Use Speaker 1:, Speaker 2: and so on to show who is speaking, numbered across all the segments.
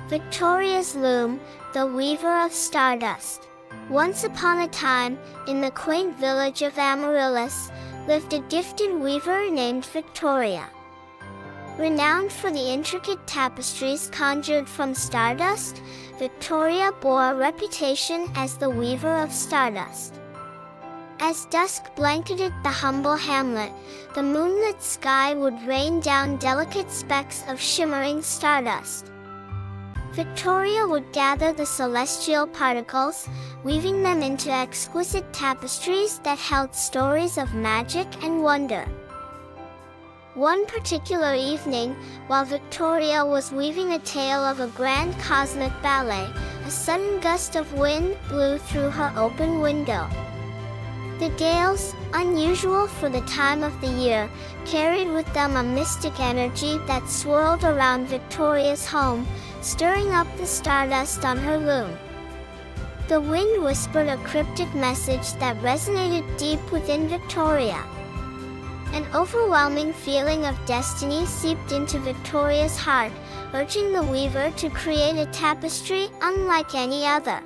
Speaker 1: Victoria's Loom, the Weaver of Stardust. Once upon a time, in the quaint village of Amaryllis, lived a gifted weaver named Victoria. Renowned for the intricate tapestries conjured from stardust, Victoria bore a reputation as the Weaver of Stardust. As dusk blanketed the humble hamlet, the moonlit sky would rain down delicate specks of shimmering stardust. Victoria would gather the celestial particles, weaving them into exquisite tapestries that held stories of magic and wonder. One particular evening, while Victoria was weaving a tale of a grand cosmic ballet, a sudden gust of wind blew through her open window. The gales, unusual for the time of the year, carried with them a mystic energy that swirled around Victoria's home, stirring up the stardust on her loom. The wind whispered a cryptic message that resonated deep within Victoria. An overwhelming feeling of destiny seeped into Victoria's heart, urging the weaver to create a tapestry unlike any other.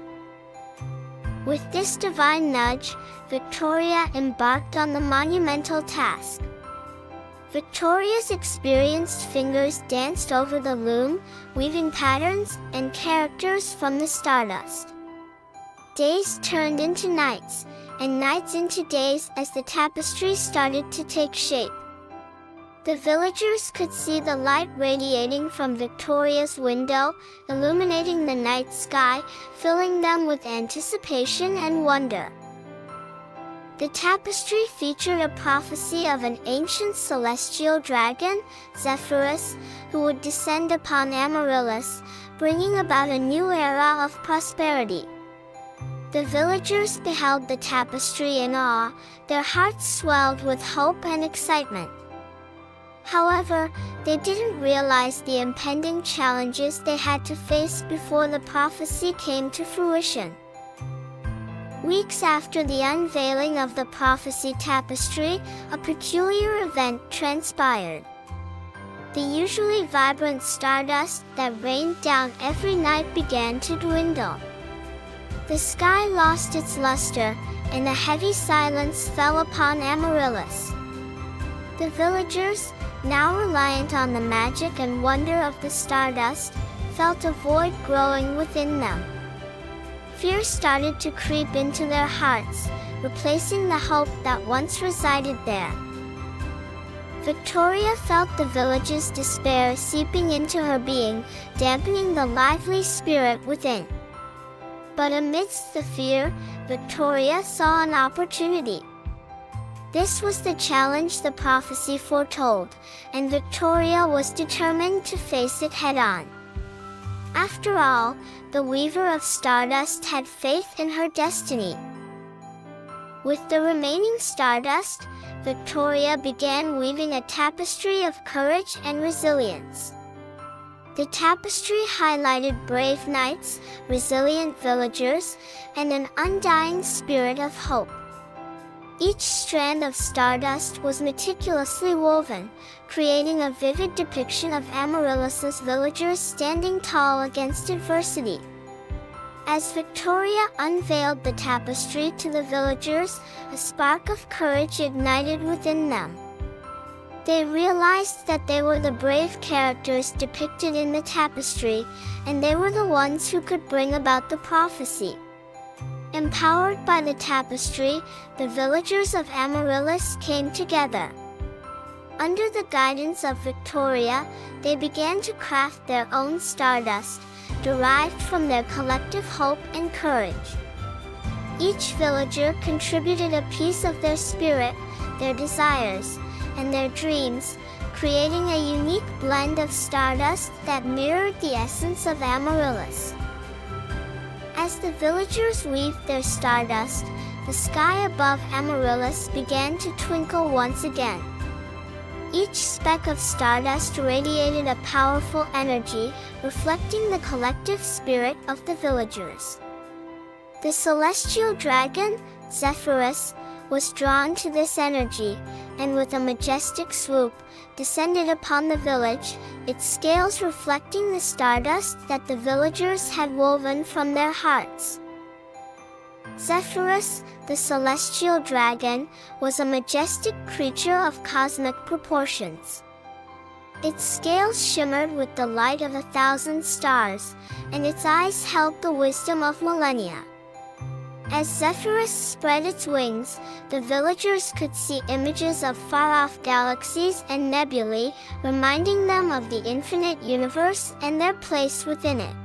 Speaker 1: With this divine nudge, Victoria embarked on the monumental task. Victoria's experienced fingers danced over the loom, weaving patterns and characters from the stardust. Days turned into nights, and nights into days as the tapestry started to take shape. The villagers could see the light radiating from Victoria's window, illuminating the night sky, filling them with anticipation and wonder. The tapestry featured a prophecy of an ancient celestial dragon, Zephyrus, who would descend upon Amaryllis, bringing about a new era of prosperity. The villagers beheld the tapestry in awe, their hearts swelled with hope and excitement. However, they didn't realize the impending challenges they had to face before the prophecy came to fruition. Weeks after the unveiling of the prophecy tapestry, a peculiar event transpired. The usually vibrant stardust that rained down every night began to dwindle. The sky lost its luster, and a heavy silence fell upon Amaryllis. The villagers, now reliant on the magic and wonder of the stardust, felt a void growing within them. Fear started to creep into their hearts, replacing the hope that once resided there. Victoria felt the village's despair seeping into her being, dampening the lively spirit within. But amidst the fear, Victoria saw an opportunity. This was the challenge the prophecy foretold, and Victoria was determined to face it head-on. After all, the Weaver of Stardust had faith in her destiny. With the remaining stardust, Victoria began weaving a tapestry of courage and resilience. The tapestry highlighted brave knights, resilient villagers, and an undying spirit of hope. Each strand of stardust was meticulously woven, creating a vivid depiction of Amaryllis' villagers standing tall against adversity. As Victoria unveiled the tapestry to the villagers, a spark of courage ignited within them. They realized that they were the brave characters depicted in the tapestry, and they were the ones who could bring about the prophecy. Empowered by the tapestry, the villagers of Amaryllis came together. Under the guidance of Victoria, they began to craft their own stardust, derived from their collective hope and courage. Each villager contributed a piece of their spirit, their desires, and their dreams, creating a unique blend of stardust that mirrored the essence of Amaryllis. As the villagers weaved their stardust, the sky above Amaryllis began to twinkle once again. Each speck of stardust radiated a powerful energy, reflecting the collective spirit of the villagers. The celestial dragon, Zephyrus, was drawn to this energy, and with a majestic swoop, descended upon the village, its scales reflecting the stardust that the villagers had woven from their hearts. Zephyrus, the celestial dragon, was a majestic creature of cosmic proportions. Its scales shimmered with the light of 1,000 stars, and its eyes held the wisdom of millennia. As Zephyrus spread its wings, the villagers could see images of far-off galaxies and nebulae, reminding them of the infinite universe and their place within it.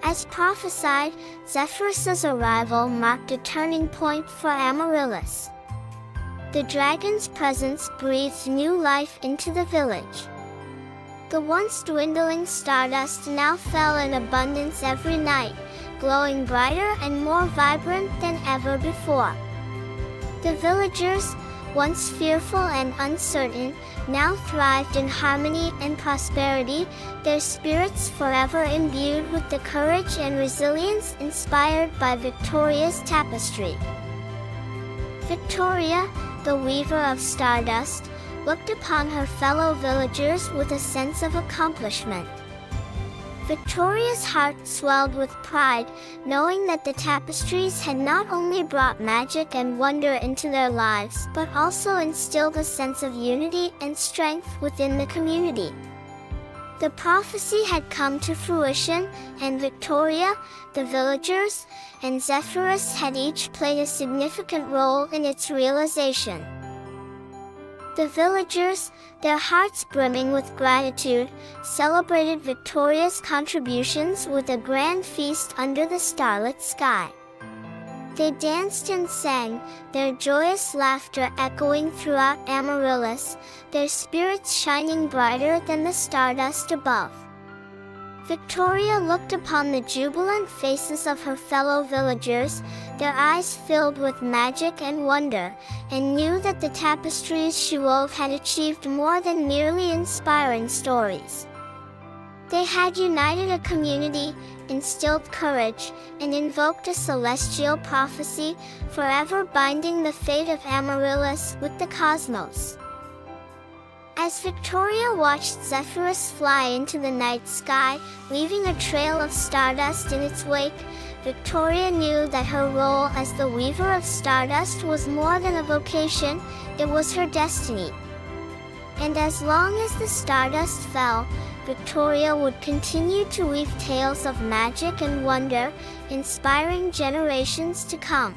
Speaker 1: As prophesied, Zephyrus's arrival marked a turning point for Amaryllis. The dragon's presence breathed new life into the village. The once dwindling stardust now fell in abundance every night, glowing brighter and more vibrant than ever before. The villagers, once fearful and uncertain, now thrived in harmony and prosperity, their spirits forever imbued with the courage and resilience inspired by Victoria's tapestry. Victoria, the Weaver of Stardust, looked upon her fellow villagers with a sense of accomplishment. Victoria's heart swelled with pride, knowing that the tapestries had not only brought magic and wonder into their lives, but also instilled a sense of unity and strength within the community. The prophecy had come to fruition, and Victoria, the villagers, and Zephyrus had each played a significant role in its realization. The villagers, their hearts brimming with gratitude, celebrated Victoria's contributions with a grand feast under the starlit sky. They danced and sang, their joyous laughter echoing throughout Amaryllis, their spirits shining brighter than the stardust above. Victoria looked upon the jubilant faces of her fellow villagers, their eyes filled with magic and wonder, and knew that the tapestries she wove had achieved more than merely inspiring stories. They had united a community, instilled courage, and invoked a celestial prophecy, forever binding the fate of Amaryllis with the cosmos. As Victoria watched Zephyrus fly into the night sky, leaving a trail of stardust in its wake, Victoria knew that her role as the Weaver of Stardust was more than a vocation, it was her destiny. And as long as the stardust fell, Victoria would continue to weave tales of magic and wonder, inspiring generations to come.